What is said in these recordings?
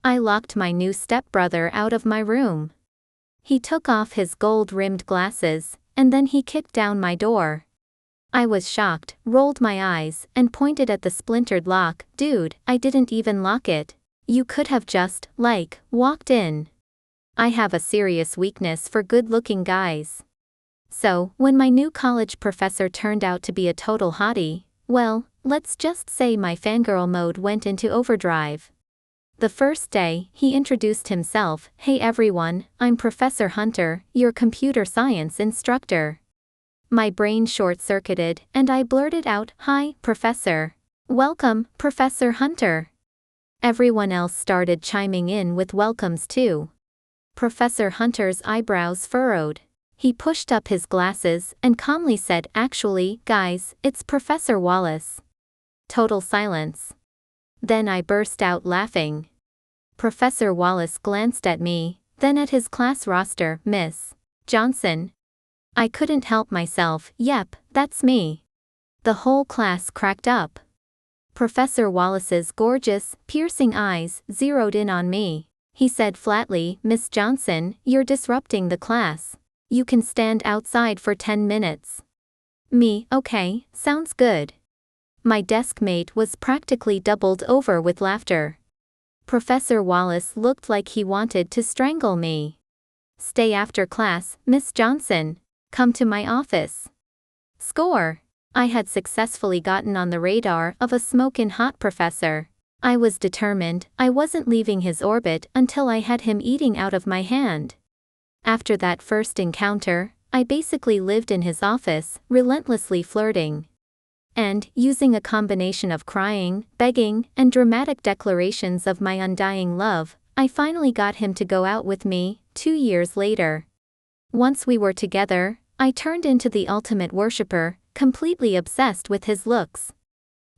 I locked my new stepbrother out of my room. He took off his gold-rimmed glasses, and then he kicked down my door. I was shocked, rolled my eyes, and pointed at the splintered lock. Dude, I didn't even lock it. You could have just, walked in. I have a serious weakness for good-looking guys. So, when my new college professor turned out to be a total hottie, well, let's just say my fangirl mode went into overdrive. The first day, he introduced himself. Hey everyone, I'm Professor Hunter, your computer science instructor. My brain short-circuited, and I blurted out, Hi, Professor. Welcome, Professor Hunter. Everyone else started chiming in with welcomes too. Professor Hunter's eyebrows furrowed. He pushed up his glasses and calmly said, Actually, guys, it's Professor Wallace. Total silence. Then I burst out laughing. Professor Wallace glanced at me, then at his class roster. Miss Johnson. I couldn't help myself. Yep, that's me. The whole class cracked up. Professor Wallace's gorgeous, piercing eyes zeroed in on me. He said flatly, Miss Johnson, you're disrupting the class. You can stand outside for 10 minutes. Me, okay, sounds good. My desk mate was practically doubled over with laughter. Professor Wallace looked like he wanted to strangle me. Stay after class, Miss Johnson. Come to my office. Score! I had successfully gotten on the radar of a smokin' hot professor. I was determined I wasn't leaving his orbit until I had him eating out of my hand. After that first encounter, I basically lived in his office, relentlessly flirting. And, using a combination of crying, begging, and dramatic declarations of my undying love, I finally got him to go out with me, 2 years later. Once we were together, I turned into the ultimate worshipper, completely obsessed with his looks.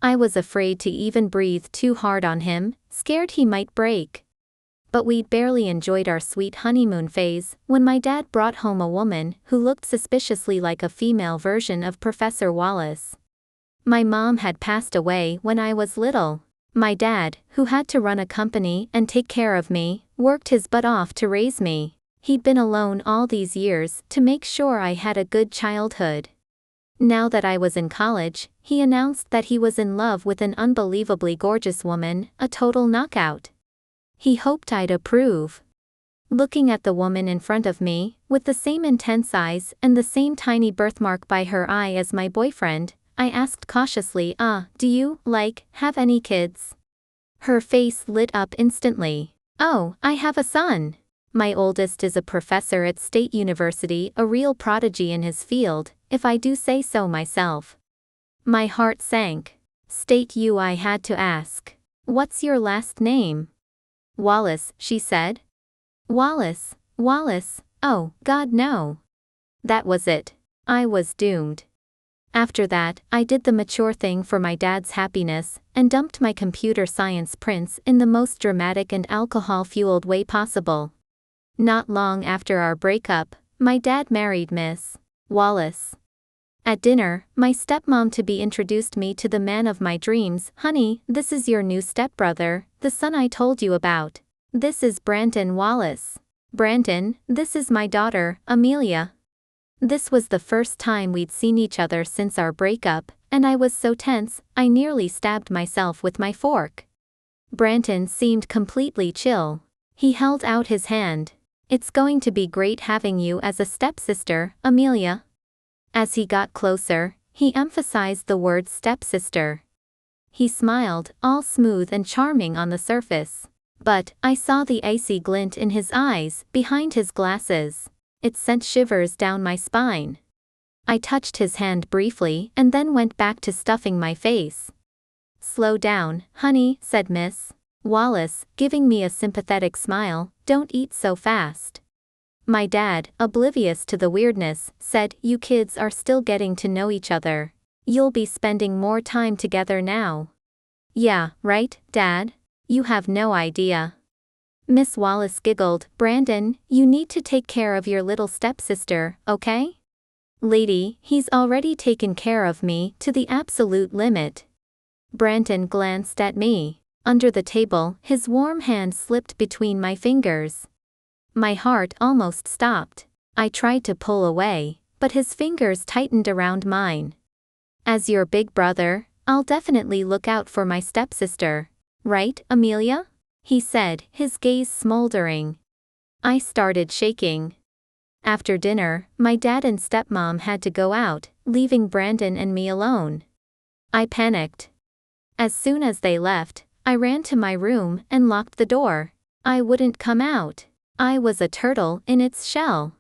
I was afraid to even breathe too hard on him, scared he might break. But we'd barely enjoyed our sweet honeymoon phase when my dad brought home a woman who looked suspiciously like a female version of Professor Wallace. My mom had passed away when I was little. My dad, who had to run a company and take care of me, worked his butt off to raise me. He'd been alone all these years to make sure I had a good childhood. Now that I was in college, he announced that he was in love with an unbelievably gorgeous woman, a total knockout. He hoped I'd approve. Looking at the woman in front of me, with the same intense eyes and the same tiny birthmark by her eye as my boyfriend, I asked cautiously, do you, have any kids? Her face lit up instantly. Oh, I have a son. My oldest is a professor at State University, a real prodigy in his field, if I do say so myself. My heart sank. State U, I had to ask. What's your last name? Wallace, she said. Wallace, oh, God no. That was it. I was doomed. After that, I did the mature thing for my dad's happiness, and dumped my computer science prince in the most dramatic and alcohol-fueled way possible. Not long after our breakup, my dad married Miss Wallace. At dinner, my stepmom-to-be introduced me to the man of my dreams. Honey, this is your new stepbrother, the son I told you about. This is Brandon Wallace. Brandon, this is my daughter, Amelia. This was the first time we'd seen each other since our breakup, and I was so tense, I nearly stabbed myself with my fork. Brandon seemed completely chill. He held out his hand. It's going to be great having you as a stepsister, Amelia. As he got closer, he emphasized the word stepsister. He smiled, all smooth and charming on the surface. But I saw the icy glint in his eyes, behind his glasses. It sent shivers down my spine. I touched his hand briefly and then went back to stuffing my face. Slow down, honey, said Miss Wallace, giving me a sympathetic smile. Don't eat so fast. My dad, oblivious to the weirdness, said, You kids are still getting to know each other. You'll be spending more time together now. Yeah, right, Dad? You have no idea. Miss Wallace giggled. Brandon, you need to take care of your little stepsister, okay? Lady, he's already taken care of me to the absolute limit. Brandon glanced at me. Under the table, his warm hand slipped between my fingers. My heart almost stopped. I tried to pull away, but his fingers tightened around mine. As your big brother, I'll definitely look out for my stepsister. Right, Amelia? He said, his gaze smoldering. I started shaking. After dinner, my dad and stepmom had to go out, leaving Brandon and me alone. I panicked. As soon as they left, I ran to my room and locked the door. I wouldn't come out. I was a turtle in its shell.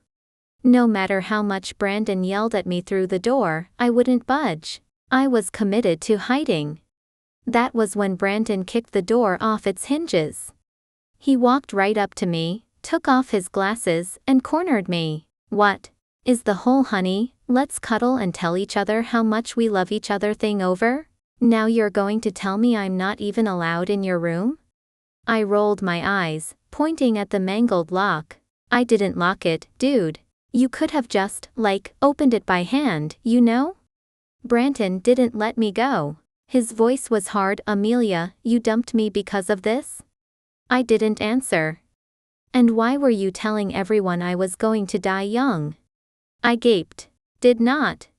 No matter how much Brandon yelled at me through the door, I wouldn't budge. I was committed to hiding. That was when Brandon kicked the door off its hinges. He walked right up to me, took off his glasses, and cornered me. What is the whole honey, let's cuddle and tell each other how much we love each other thing over? Now you're going to tell me I'm not even allowed in your room? I rolled my eyes, pointing at the mangled lock. I didn't lock it, dude. You could have just, opened it by hand, you know? Brandon didn't let me go. His voice was hard. Amelia, you dumped me because of this? I didn't answer. And why were you telling everyone I was going to die young? I gaped. Did not.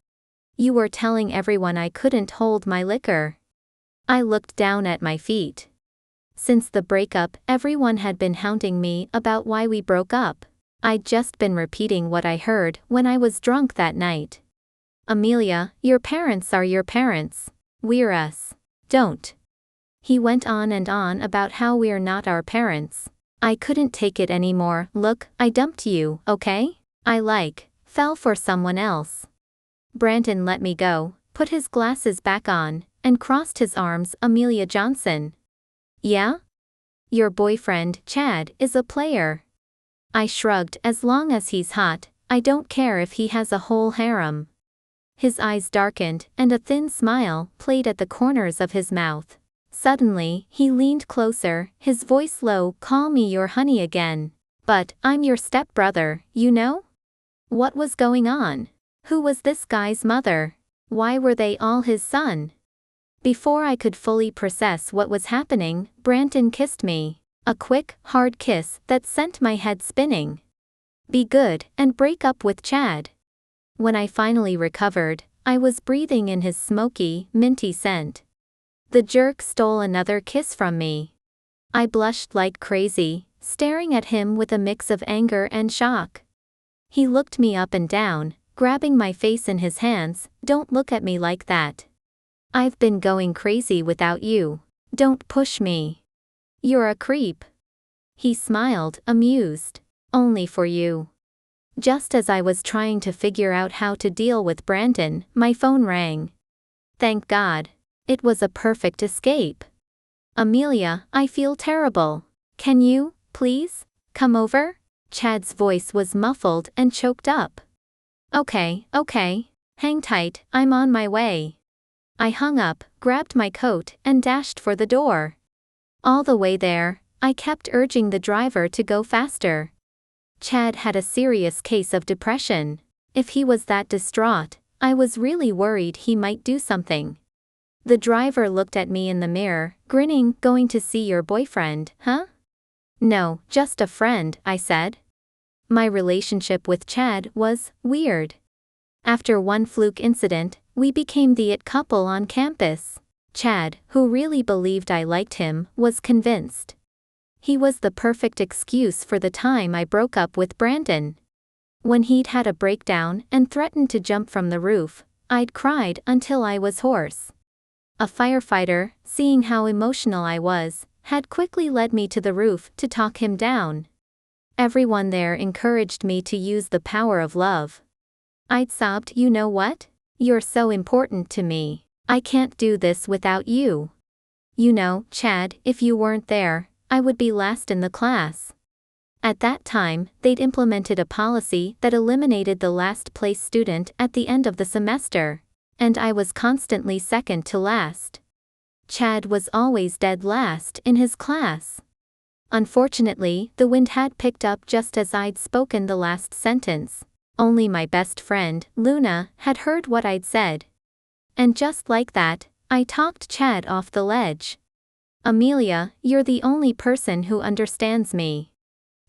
You were telling everyone I couldn't hold my liquor. I looked down at my feet. Since the breakup, everyone had been hounding me about why we broke up. I'd just been repeating what I heard when I was drunk that night. Amelia, your parents are your parents. We're us. Don't. He went on and on about how we're not our parents. I couldn't take it anymore. Look, I dumped you, okay? I fell for someone else. Brandon let me go, put his glasses back on, and crossed his arms. Amelia Johnson. Yeah? Your boyfriend, Chad, is a player. I shrugged. As long as he's hot, I don't care if he has a whole harem. His eyes darkened, and a thin smile played at the corners of his mouth. Suddenly, he leaned closer, his voice low. Call me your honey again. But, I'm your stepbrother, you know? What was going on? Who was this guy's mother? Why were they all his son? Before I could fully process what was happening, Brandon kissed me. A quick, hard kiss that sent my head spinning. Be good, and break up with Chad. When I finally recovered, I was breathing in his smoky, minty scent. The jerk stole another kiss from me. I blushed like crazy, staring at him with a mix of anger and shock. He looked me up and down, grabbing my face in his hands. Don't look at me like that. I've been going crazy without you. Don't push me. You're a creep. He smiled, amused. Only for you. Just as I was trying to figure out how to deal with Brandon, my phone rang. Thank God. It was a perfect escape. Amelia, I feel terrible. Can you, please, come over? Chad's voice was muffled and choked up. Okay. Hang tight, I'm on my way. I hung up, grabbed my coat, and dashed for the door. All the way there, I kept urging the driver to go faster. Chad had a serious case of depression. If he was that distraught, I was really worried he might do something. The driver looked at me in the mirror, grinning. Going to see your boyfriend, huh? No, just a friend, I said. My relationship with Chad was weird. After one fluke incident, we became the it couple on campus. Chad, who really believed I liked him, was convinced. He was the perfect excuse for the time I broke up with Brandon. When he'd had a breakdown and threatened to jump from the roof, I'd cried until I was hoarse. A firefighter, seeing how emotional I was, had quickly led me to the roof to talk him down. Everyone there encouraged me to use the power of love. I'd sobbed. You know what? You're so important to me. I can't do this without you. You know, Chad, if you weren't there, I would be last in the class. At that time, they'd implemented a policy that eliminated the last place student at the end of the semester, and I was constantly second to last. Chad was always dead last in his class. Unfortunately, the wind had picked up just as I'd spoken the last sentence. Only my best friend, Luna, had heard what I'd said. And just like that, I talked Chad off the ledge. Amelia, you're the only person who understands me.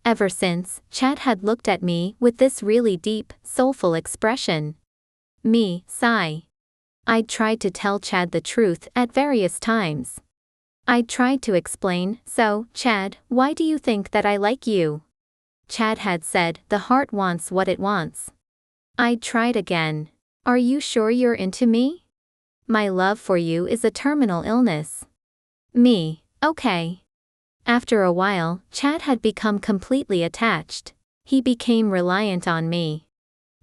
Ever since, Chad had looked at me with this really deep, soulful expression. Me, sigh. I'd tried to tell Chad the truth at various times. I'd tried to explain, so, Chad, why do you think that I like you? Chad had said, the heart wants what it wants. I'd tried again. Are you sure you're into me? My love for you is a terminal illness. Me, okay. After a while, Chad had become completely attached. He became reliant on me.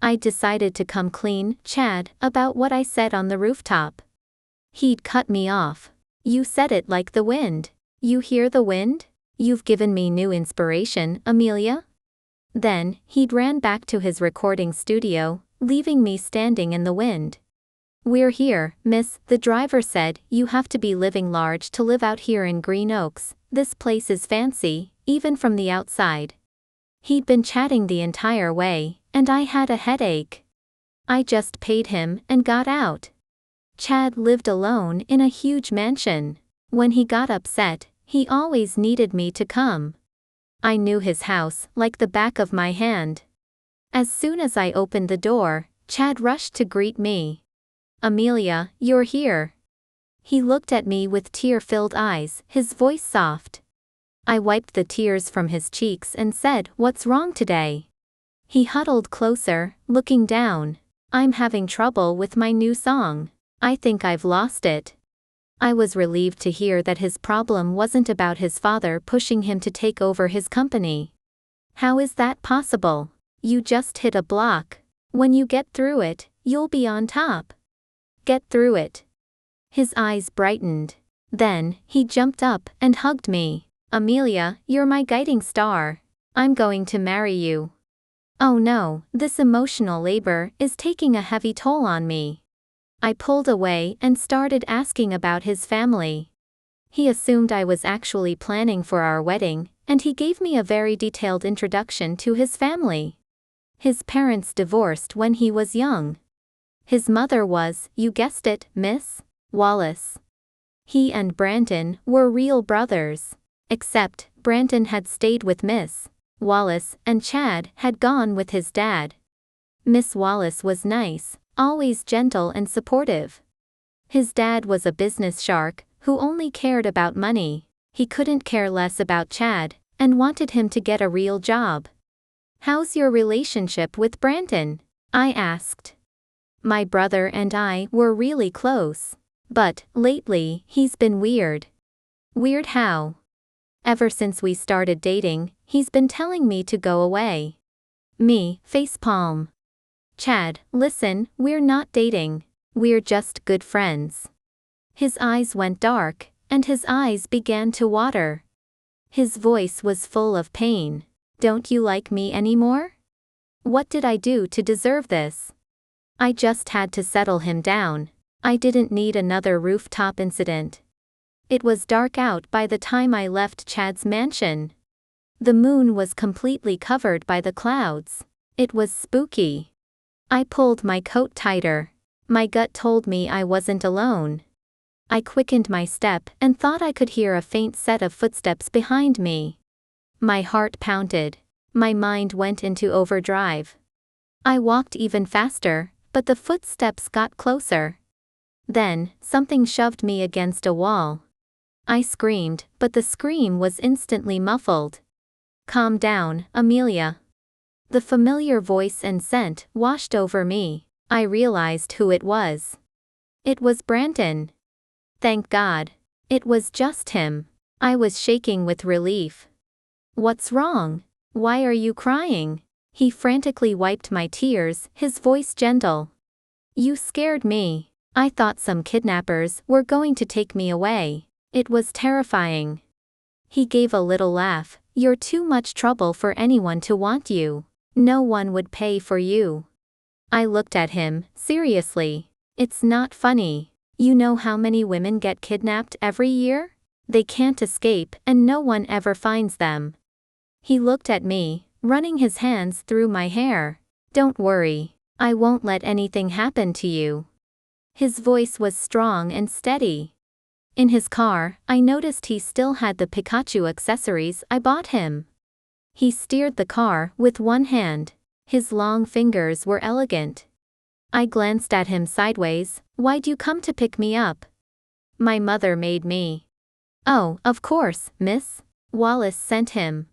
I decided to come clean, Chad, about what I said on the rooftop. He'd cut me off. You said it like the wind. You hear the wind? You've given me new inspiration, Amelia. Then, he'd ran back to his recording studio, leaving me standing in the wind. We're here, miss, the driver said, you have to be living large to live out here in Green Oaks. This place is fancy, even from the outside. He'd been chatting the entire way, and I had a headache. I just paid him and got out. Chad lived alone in a huge mansion. When he got upset, he always needed me to come. I knew his house like the back of my hand. As soon as I opened the door, Chad rushed to greet me. Amelia, you're here. He looked at me with tear-filled eyes, his voice soft. I wiped the tears from his cheeks and said, what's wrong today? He huddled closer, looking down. I'm having trouble with my new song. I think I've lost it. I was relieved to hear that his problem wasn't about his father pushing him to take over his company. How is that possible? You just hit a block. When you get through it, you'll be on top. Get through it. His eyes brightened. Then, he jumped up and hugged me. Amelia, you're my guiding star. I'm going to marry you. Oh no, this emotional labor is taking a heavy toll on me. I pulled away and started asking about his family. He assumed I was actually planning for our wedding, and he gave me a very detailed introduction to his family. His parents divorced when he was young. His mother was, you guessed it, Miss Wallace. He and Brandon were real brothers. Except, Brandon had stayed with Miss Wallace and Chad had gone with his dad. Miss Wallace was nice, always gentle and supportive. His dad was a business shark who only cared about money. He couldn't care less about Chad and wanted him to get a real job. How's your relationship with Brandon? I asked. My brother and I were really close. But, lately, he's been weird. Weird how? Ever since we started dating, he's been telling me to go away. Me, facepalm. Chad, listen, we're not dating. We're just good friends. His eyes went dark, and his eyes began to water. His voice was full of pain. Don't you like me anymore? What did I do to deserve this? I just had to settle him down. I didn't need another rooftop incident. It was dark out by the time I left Chad's mansion. The moon was completely covered by the clouds. It was spooky. I pulled my coat tighter. My gut told me I wasn't alone. I quickened my step and thought I could hear a faint set of footsteps behind me. My heart pounded. My mind went into overdrive. I walked even faster, but the footsteps got closer. Then, something shoved me against a wall. I screamed, but the scream was instantly muffled. Calm down, Amelia. The familiar voice and scent washed over me. I realized who it was. It was Brandon. Thank God. It was just him. I was shaking with relief. What's wrong? Why are you crying? He frantically wiped my tears, his voice gentle. You scared me. I thought some kidnappers were going to take me away. It was terrifying. He gave a little laugh. You're too much trouble for anyone to want you. No one would pay for you. I looked at him, seriously. It's not funny. You know how many women get kidnapped every year? They can't escape and no one ever finds them. He looked at me, running his hands through my hair. Don't worry. I won't let anything happen to you. His voice was strong and steady. In his car, I noticed he still had the Pikachu accessories I bought him. He steered the car with one hand. His long fingers were elegant. I glanced at him sideways. "Why'd you come to pick me up?" "My mother made me." "Oh, of course, miss. Wallace sent him."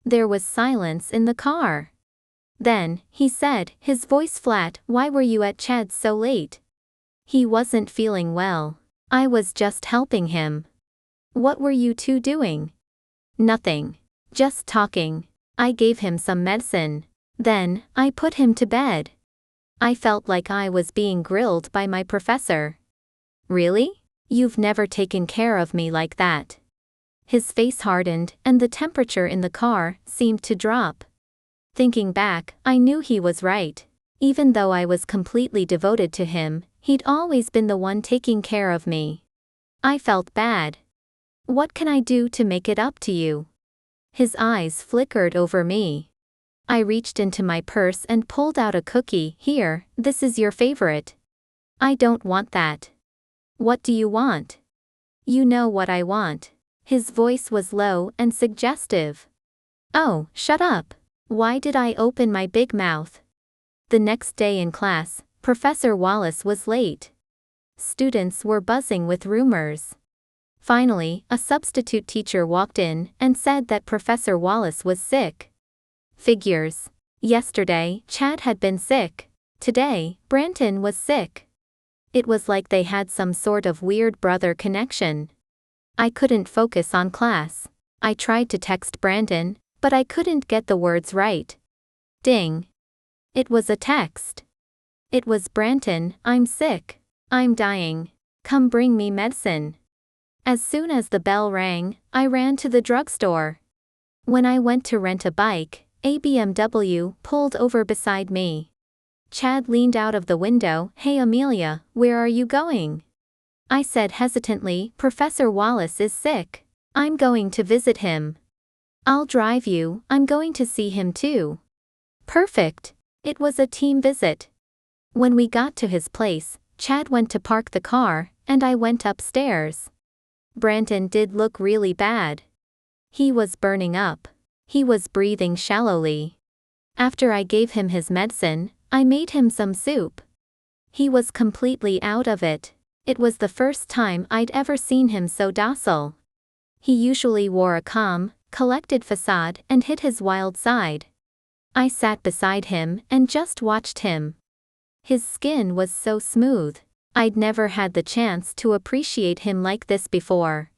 There was silence in the car. Then, he said, his voice flat, "Why were you at Chad's so late?" "He wasn't feeling well. I was just helping him." "What were you two doing?" "Nothing. Just talking. I gave him some medicine. Then, I put him to bed." I felt like I was being grilled by my professor. "Really? You've never taken care of me like that." His face hardened, and the temperature in the car seemed to drop. Thinking back, I knew he was right. Even though I was completely devoted to him, he'd always been the one taking care of me. I felt bad. "What can I do to make it up to you?" His eyes flickered over me. I reached into my purse and pulled out a cookie. "Here, this is your favorite." "I don't want that." "What do you want?" "You know what I want." His voice was low and suggestive. "Oh, shut up." Why did I open my big mouth? The next day in class, Professor Wallace was late. Students were buzzing with rumors. Finally, a substitute teacher walked in and said that Professor Wallace was sick. Figures. Yesterday, Chad had been sick. Today, Branton was sick. It was like they had some sort of weird brother connection. I couldn't focus on class. I tried to text Brandon, but I couldn't get the words right. Ding. It was a text. It was Branton. "I'm sick. I'm dying. Come bring me medicine." As soon as the bell rang, I ran to the drugstore. When I went to rent a bike, a BMW pulled over beside me. Chad leaned out of the window. "Hey Amelia, where are you going?" I said hesitantly, "Professor Wallace is sick. I'm going to visit him." "I'll drive you. I'm going to see him too." Perfect. It was a team visit. When we got to his place, Chad went to park the car, and I went upstairs. Brandon did look really bad. He was burning up. He was breathing shallowly. After I gave him his medicine, I made him some soup. He was completely out of it. It was the first time I'd ever seen him so docile. He usually wore a calm, collected facade and hid his wild side. I sat beside him and just watched him. His skin was so smooth. I'd never had the chance to appreciate him like this before.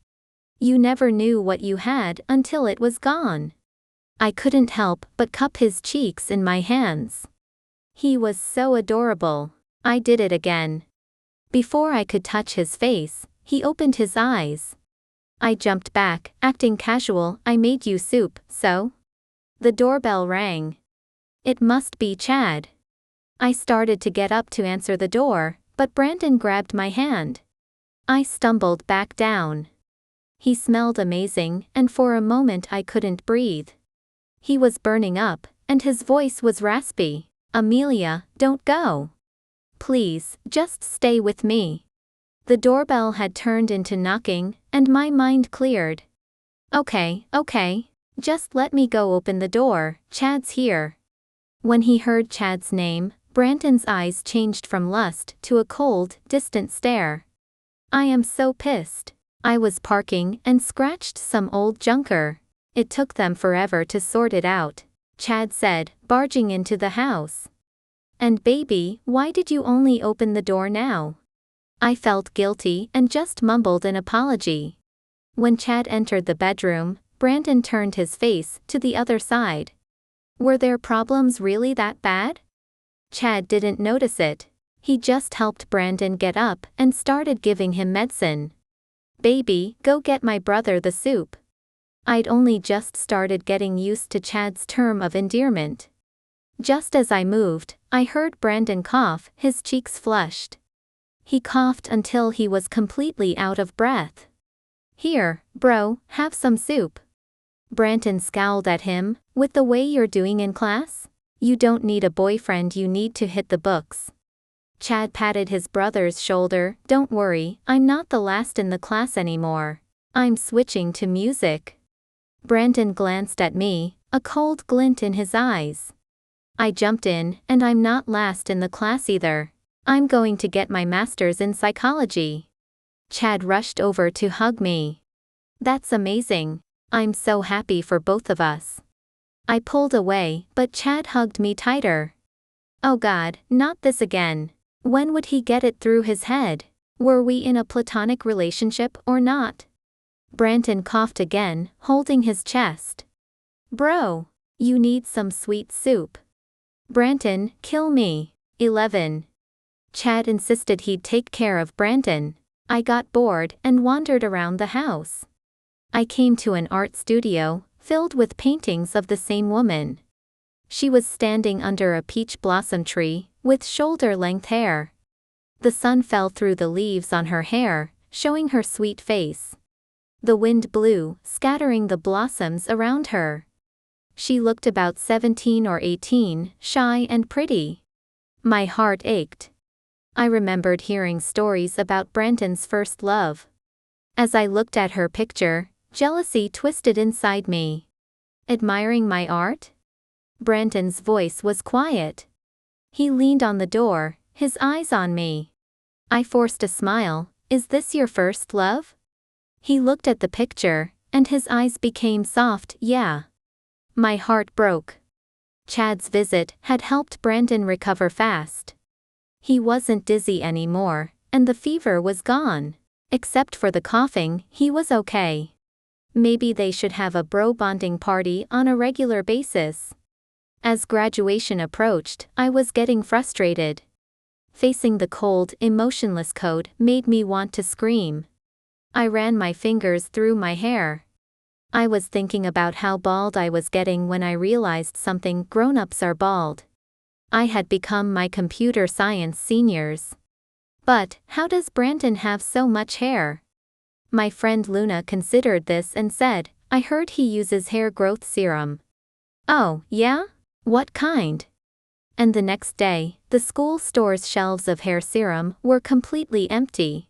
You never knew what you had until it was gone. I couldn't help but cup his cheeks in my hands. He was so adorable. I did it again. Before I could touch his face, he opened his eyes. I jumped back, acting casual. "I made you soup, so?" The doorbell rang. It must be Chad. I started to get up to answer the door, but Brandon grabbed my hand. I stumbled back down. He smelled amazing, and for a moment I couldn't breathe. He was burning up, and his voice was raspy. "Amelia, don't go. Please, just stay with me." The doorbell had turned into knocking, and my mind cleared. Okay, just let me go open the door. Chad's here." When he heard Chad's name, Brandon's eyes changed from lust to a cold, distant stare. "I am so pissed. I was parking and scratched some old junker. It took them forever to sort it out," Chad said, barging into the house. "And baby, why did you only open the door now?" I felt guilty and just mumbled an apology. When Chad entered the bedroom, Brandon turned his face to the other side. Were their problems really that bad? Chad didn't notice it. He just helped Brandon get up and started giving him medicine. "Baby, go get my brother the soup." I'd only just started getting used to Chad's term of endearment. Just as I moved, I heard Brandon cough, his cheeks flushed. He coughed until he was completely out of breath. "Here, bro, have some soup." Brandon scowled at him. "With the way you're doing in class? You don't need a boyfriend, you need to hit the books." Chad patted his brother's shoulder. Don't worry, I'm not the last in the class anymore. I'm switching to music. Brandon glanced at me, a cold glint in his eyes. I jumped in, and I'm not last in the class either. I'm going to get my master's in psychology. Chad rushed over to hug me. That's amazing. I'm so happy for both of us. I pulled away, but Chad hugged me tighter. Oh God, not this again. When would he get it through his head? Were we in a platonic relationship or not? Brandon coughed again, holding his chest. Bro, you need some sweet soup. Brandon, kill me. 11. Chad insisted he'd take care of Brandon. I got bored and wandered around the house. I came to an art studio, filled with paintings of the same woman. She was standing under a peach blossom tree, with shoulder-length hair. The sun fell through the leaves on her hair, showing her sweet face. The wind blew, scattering the blossoms around her. She looked about 17 or 18, shy and pretty. My heart ached. I remembered hearing stories about Brandon's first love. As I looked at her picture, jealousy twisted inside me. Admiring my art? Brandon's voice was quiet. He leaned on the door, his eyes on me. I forced a smile. Is this your first love? He looked at the picture, and his eyes became soft. Yeah. My heart broke. Chad's visit had helped Brandon recover fast. He wasn't dizzy anymore, and the fever was gone. Except for the coughing, he was okay. Maybe they should have a bro bonding party on a regular basis. As graduation approached, I was getting frustrated. Facing the cold, emotionless code made me want to scream. I ran my fingers through my hair. I was thinking about how bald I was getting when I realized something. Grown-ups are bald. I had become my computer science seniors. But, how does Brandon have so much hair? My friend Luna considered this and said, I heard he uses hair growth serum. Oh, yeah? What kind? And the next day, the school store's shelves of hair serum were completely empty.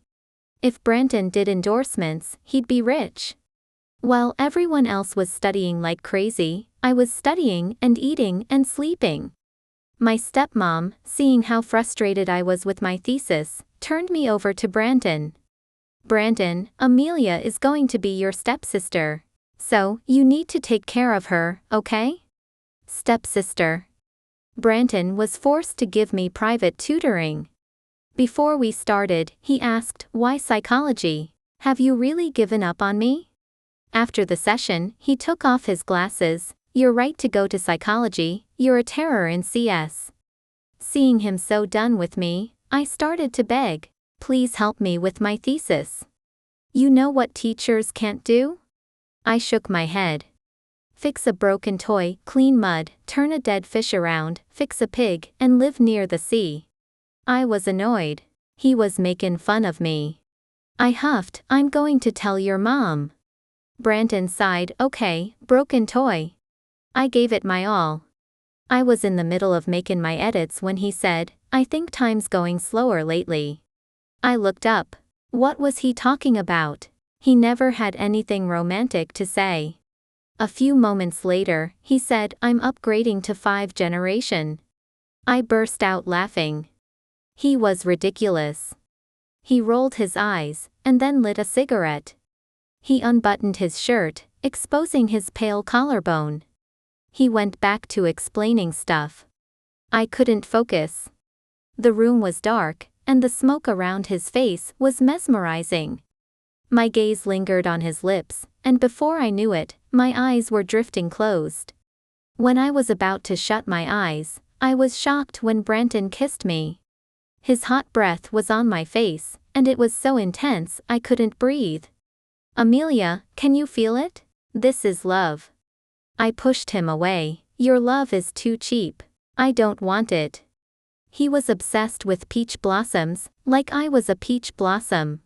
If Brandon did endorsements, he'd be rich. While everyone else was studying like crazy, I was studying and eating and sleeping. My stepmom, seeing how frustrated I was with my thesis, turned me over to Brandon. Brandon, Amelia is going to be your stepsister. So, you need to take care of her, okay? Stepsister. Brandon was forced to give me private tutoring. Before we started, he asked, why psychology? Have you really given up on me? After the session, he took off his glasses. You're right to go to psychology, you're a terror in CS. Seeing him so done with me, I started to beg, please help me with my thesis. You know what teachers can't do? I shook my head. Fix a broken toy, clean mud, turn a dead fish around, fix a pig, and live near the sea. I was annoyed. He was making fun of me. I huffed, I'm going to tell your mom. Brandon sighed, okay, broken toy. I gave it my all. I was in the middle of making my edits when he said, I think time's going slower lately. I looked up. What was he talking about? He never had anything romantic to say. A few moments later, he said, I'm upgrading to 5th generation. I burst out laughing. He was ridiculous. He rolled his eyes, and then lit a cigarette. He unbuttoned his shirt, exposing his pale collarbone. He went back to explaining stuff. I couldn't focus. The room was dark, and the smoke around his face was mesmerizing. My gaze lingered on his lips, and before I knew it, my eyes were drifting closed. When I was about to shut my eyes, I was shocked when Brandon kissed me. His hot breath was on my face, and it was so intense I couldn't breathe. Amelia, can you feel it? This is love. I pushed him away. Your love is too cheap. I don't want it. He was obsessed with peach blossoms, like I was a peach blossom.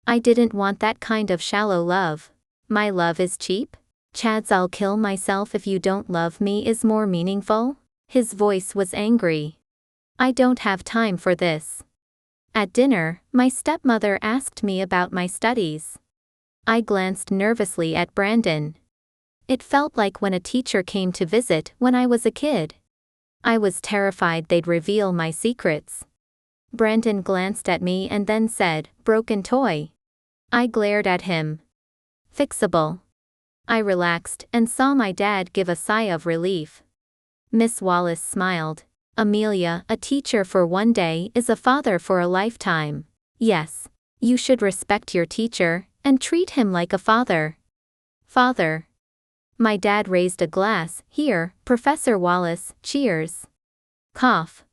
I didn't want that kind of shallow love. My love is cheap? Chad's I'll kill myself if you don't love me is more meaningful? His voice was angry. I don't have time for this. At dinner, my stepmother asked me about my studies. I glanced nervously at Brandon. It felt like when a teacher came to visit when I was a kid. I was terrified they'd reveal my secrets. Brandon glanced at me and then said, "Broken toy." I glared at him. "Fixable." I relaxed and saw my dad give a sigh of relief. Miss Wallace smiled. "Amelia, a teacher for one day is a father for a lifetime. Yes, you should respect your teacher and treat him like a father." "Father." My dad raised a glass. "Here, Professor Wallace, cheers." Cough.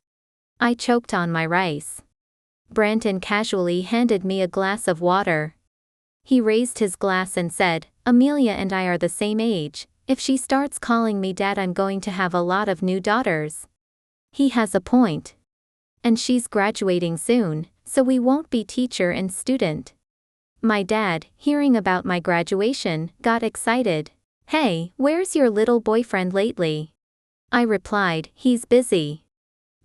I choked on my rice. Brandon casually handed me a glass of water. He raised his glass and said, "Amelia and I are the same age. If she starts calling me dad, I'm going to have a lot of new daughters." He has a point. And she's graduating soon, so we won't be teacher and student. My dad, hearing about my graduation, got excited. "Hey, where's your little boyfriend lately?" I replied, "He's busy."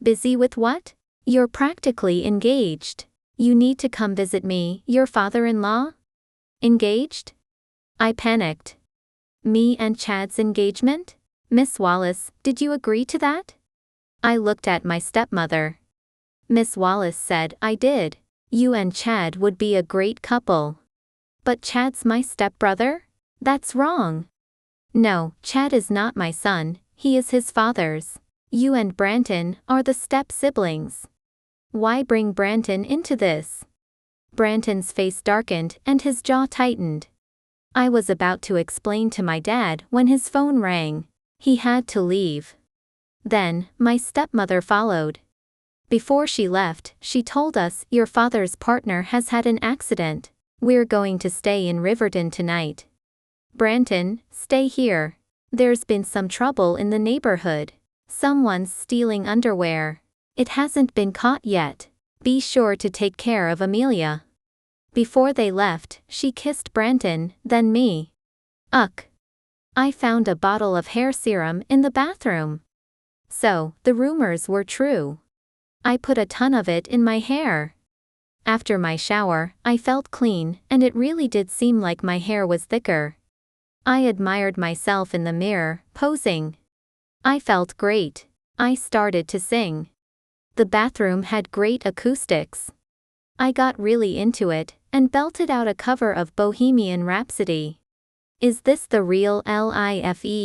"Busy with what?" "You're practically engaged. You need to come visit me, your father-in-law." "Engaged?" I panicked. "Me and Chad's engagement? Miss Wallace, did you agree to that?" I looked at my stepmother. Miss Wallace said, "I did. You and Chad would be a great couple." "But Chad's my stepbrother? That's wrong." "No, Chad is not my son, he is his father's. You and Brandon are the step-siblings. Why bring Brandon into this?" Brandon's face darkened and his jaw tightened. I was about to explain to my dad when his phone rang. He had to leave. Then, my stepmother followed. Before she left, she told us, "Your father's partner has had an accident. We're going to stay in Riverton tonight. Brandon, stay here. There's been some trouble in the neighborhood. Someone's stealing underwear. It hasn't been caught yet. Be sure to take care of Amelia." Before they left, she kissed Brandon, then me. Ugh. I found a bottle of hair serum in the bathroom. So, the rumors were true. I put a ton of it in my hair. After my shower, I felt clean, and it really did seem like my hair was thicker. I admired myself in the mirror, posing. I felt great. I started to sing. The bathroom had great acoustics. I got really into it, and belted out a cover of Bohemian Rhapsody. Is this the real life?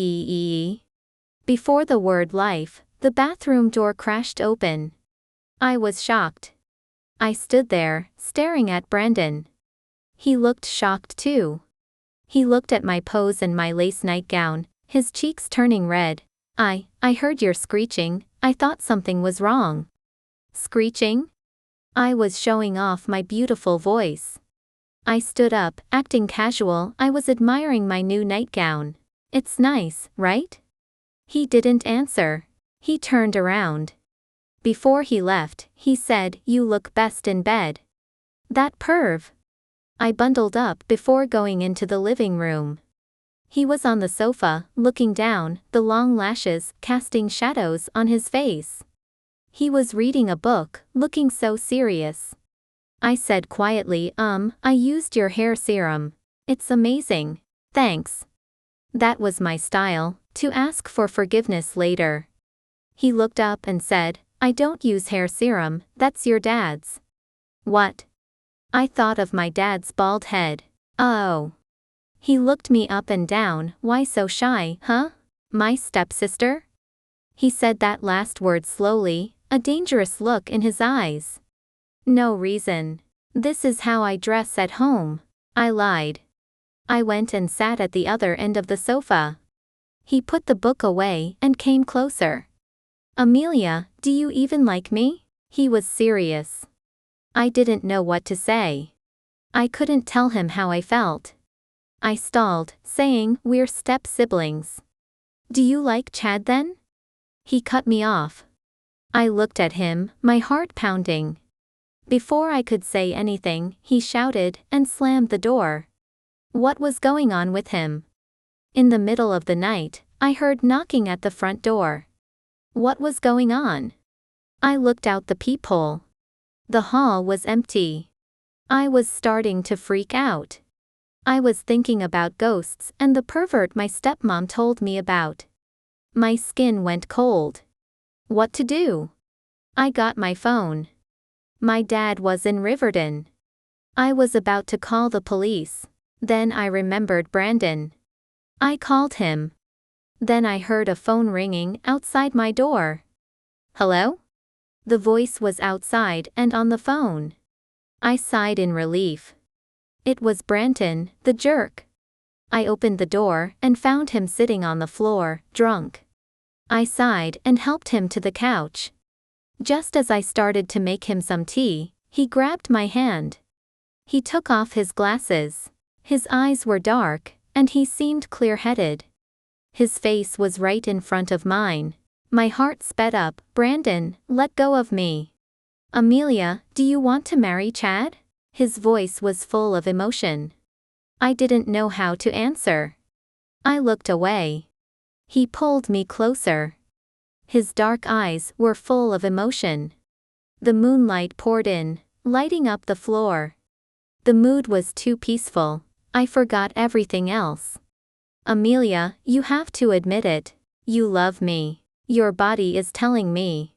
Before the word life, the bathroom door crashed open. I was shocked. I stood there, staring at Brandon. He looked shocked too. He looked at my pose and my lace nightgown, his cheeks turning red. I heard your screeching, I thought something was wrong." "Screeching?" I was showing off my beautiful voice. I stood up, acting casual. I was admiring my new nightgown. "It's nice, right?" He didn't answer. He turned around. Before he left, he said, "You look best in bed." "That perv." I bundled up before going into the living room. He was on the sofa, looking down, the long lashes casting shadows on his face. He was reading a book, looking so serious. I said quietly, I used your hair serum. It's amazing. Thanks." That was my style, to ask for forgiveness later. He looked up and said, "I don't use hair serum, that's your dad's." "What?" I thought of my dad's bald head. "Oh." He looked me up and down. "Why so shy, huh? My stepsister?" He said that last word slowly, a dangerous look in his eyes. "No reason. This is how I dress at home." I lied. I went and sat at the other end of the sofa. He put the book away and came closer. "Amelia, do you even like me?" He was serious. I didn't know what to say. I couldn't tell him how I felt. I stalled, saying, "We're step-siblings." "Do you like Chad then?" He cut me off. I looked at him, my heart pounding. Before I could say anything, he shouted and slammed the door. What was going on with him? In the middle of the night, I heard knocking at the front door. What was going on? I looked out the peephole. The hall was empty. I was starting to freak out. I was thinking about ghosts and the pervert my stepmom told me about. My skin went cold. What to do? I got my phone. My dad was in Riverton. I was about to call the police. Then I remembered Brandon. I called him. Then I heard a phone ringing outside my door. Hello? The voice was outside and on the phone. I sighed in relief. It was Brandon, the jerk. I opened the door and found him sitting on the floor, drunk. I sighed and helped him to the couch. Just as I started to make him some tea, he grabbed my hand. He took off his glasses. His eyes were dark, and he seemed clear-headed. His face was right in front of mine. My heart sped up. Brandon, let go of me. Amelia, do you want to marry Chad? His voice was full of emotion. I didn't know how to answer. I looked away. He pulled me closer. His dark eyes were full of emotion. The moonlight poured in, lighting up the floor. The mood was too peaceful. I forgot everything else. Amelia, you have to admit it. You love me. Your body is telling me.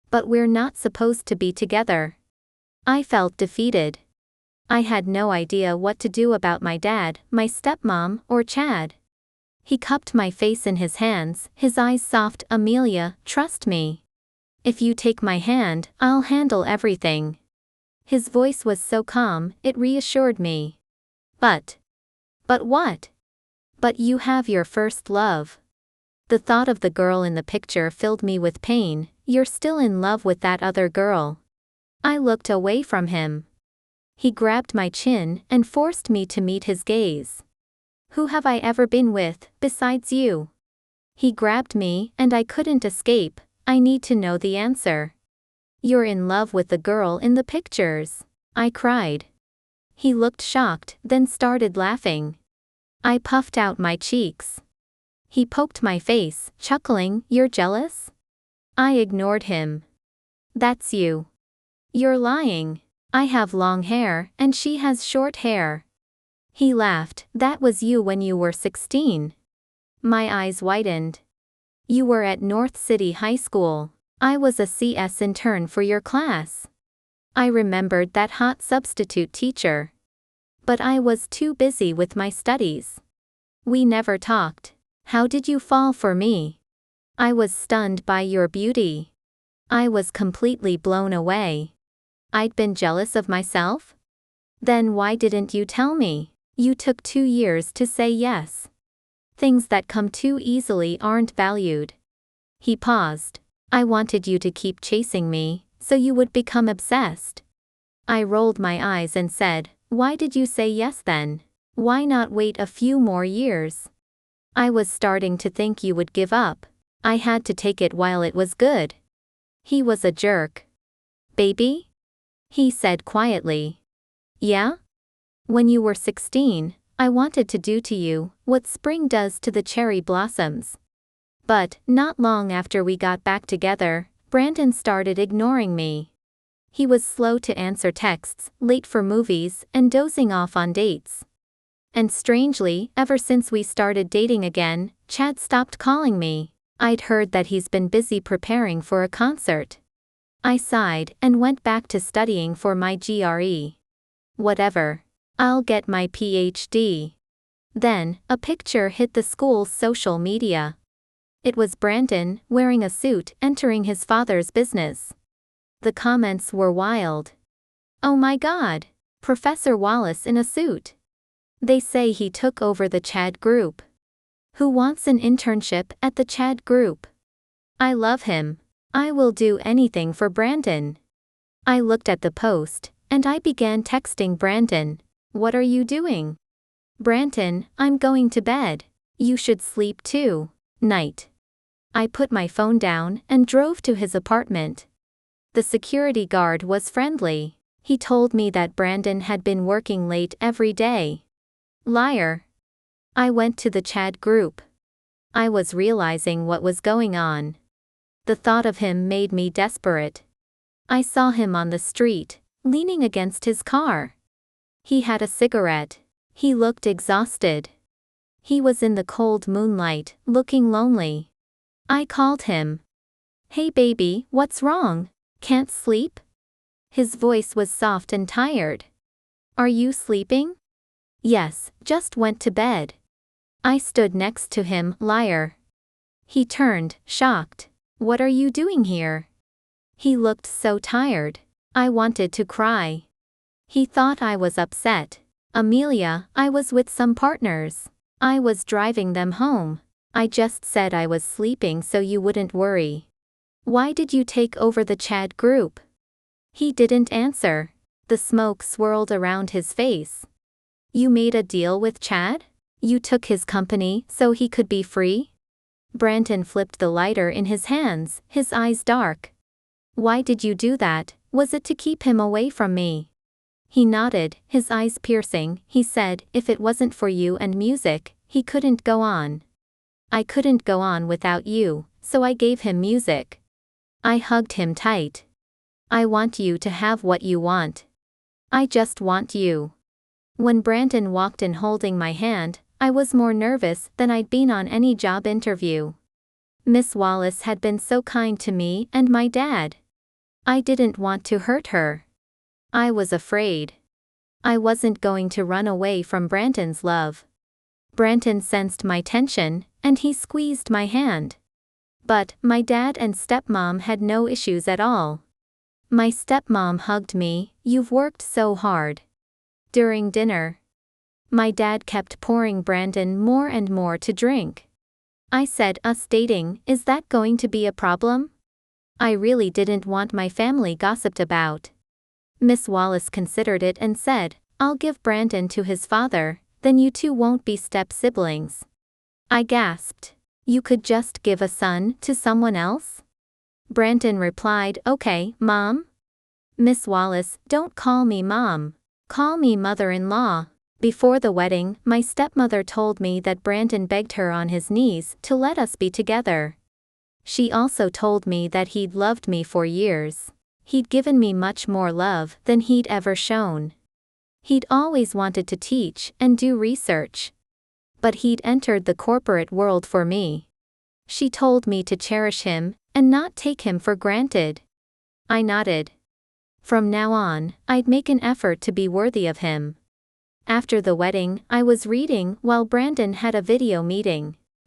But we're not supposed to be together. I felt defeated. I had no idea what to do about my dad, my stepmom, or Chad. He cupped my face in his hands, his eyes soft. Amelia, trust me. If you take my hand, I'll handle everything. His voice was so calm, it reassured me. But what? But you have your first love. The thought of the girl in the picture filled me with pain. You're still in love with that other girl. I looked away from him. He grabbed my chin and forced me to meet his gaze. Who have I ever been with, besides you? He grabbed me, and I couldn't escape. I need to know the answer. You're in love with the girl in the pictures, I cried. He looked shocked, then started laughing. I puffed out my cheeks. He poked my face, chuckling, you're jealous? I ignored him. That's you. You're lying. I have long hair, and she has short hair. He laughed, that was you when you were 16. My eyes widened. You were at North City High School. I was a CS intern for your class. I remembered that hot substitute teacher. But I was too busy with my studies. We never talked. How did you fall for me? I was stunned by your beauty. I was completely blown away. I'd been jealous of myself? Then why didn't you tell me? You took 2 years to say yes. Things that come too easily aren't valued. He paused. I wanted you to keep chasing me, so you would become obsessed. I rolled my eyes and said, why did you say yes then? Why not wait a few more years? I was starting to think you would give up. I had to take it while it was good. He was a jerk. Baby? He said quietly. Yeah? When you were 16, I wanted to do to you what spring does to the cherry blossoms. But, not long after we got back together, Brandon started ignoring me. He was slow to answer texts, late for movies, and dozing off on dates. And strangely, ever since we started dating again, Chad stopped calling me. I'd heard that he's been busy preparing for a concert. I sighed and went back to studying for my GRE. Whatever. I'll get my PhD. Then, a picture hit the school's social media. It was Brandon, wearing a suit, entering his father's business. The comments were wild. Oh my God! Professor Wallace in a suit. They say he took over the Chad Group. Who wants an internship at the Chad Group? I love him. I will do anything for Brandon. I looked at the post, and I began texting Brandon. What are you doing? Brandon, I'm going to bed. You should sleep too. Night. I put my phone down and drove to his apartment. The security guard was friendly. He told me that Brandon had been working late every day. Liar. I went to the Chad Group. I was realizing what was going on. The thought of him made me desperate. I saw him on the street, leaning against his car. He had a cigarette. He looked exhausted. He was in the cold moonlight, looking lonely. I called him. "Hey baby, what's wrong? Can't sleep?" His voice was soft and tired. "Are you sleeping?" "Yes, just went to bed." I stood next to him, liar. He turned, shocked. "What are you doing here?" He looked so tired. I wanted to cry. He thought I was upset. "Amelia, I was with some partners. I was driving them home. I just said I was sleeping so you wouldn't worry." "Why did you take over the Chad group?" He didn't answer. The smoke swirled around his face. "You made a deal with Chad? You took his company so he could be free?" Brandon flipped the lighter in his hands, his eyes dark. "Why did you do that? Was it to keep him away from me?" He nodded, his eyes piercing. He said, "If it wasn't for you and music, he couldn't go on. I couldn't go on without you, so I gave him music." I hugged him tight. "I want you to have what you want. I just want you." When Brandon walked in holding my hand, I was more nervous than I'd been on any job interview. Miss Wallace had been so kind to me and my dad. I didn't want to hurt her. I was afraid. I wasn't going to run away from Brandon's love. Brandon sensed my tension, and he squeezed my hand. But my dad and stepmom had no issues at all. My stepmom hugged me. "You've worked so hard." During dinner, my dad kept pouring Brandon more and more to drink. I said, "Us dating, is that going to be a problem?" I really didn't want my family gossiped about. Miss Wallace considered it and said, "I'll give Brandon to his father, then you two won't be step-siblings." I gasped. "You could just give a son to someone else?" Brandon replied, "Okay, Mom." "Miss Wallace, don't call me Mom. Call me mother-in-law." Before the wedding, my stepmother told me that Brandon begged her on his knees to let us be together. She also told me that he'd loved me for years. He'd given me much more love than he'd ever shown. He'd always wanted to teach and do research. But he'd entered the corporate world for me. She told me to cherish him and not take him for granted. I nodded. From now on, I'd make an effort to be worthy of him. After the wedding, I was reading while Brandon had a video meeting.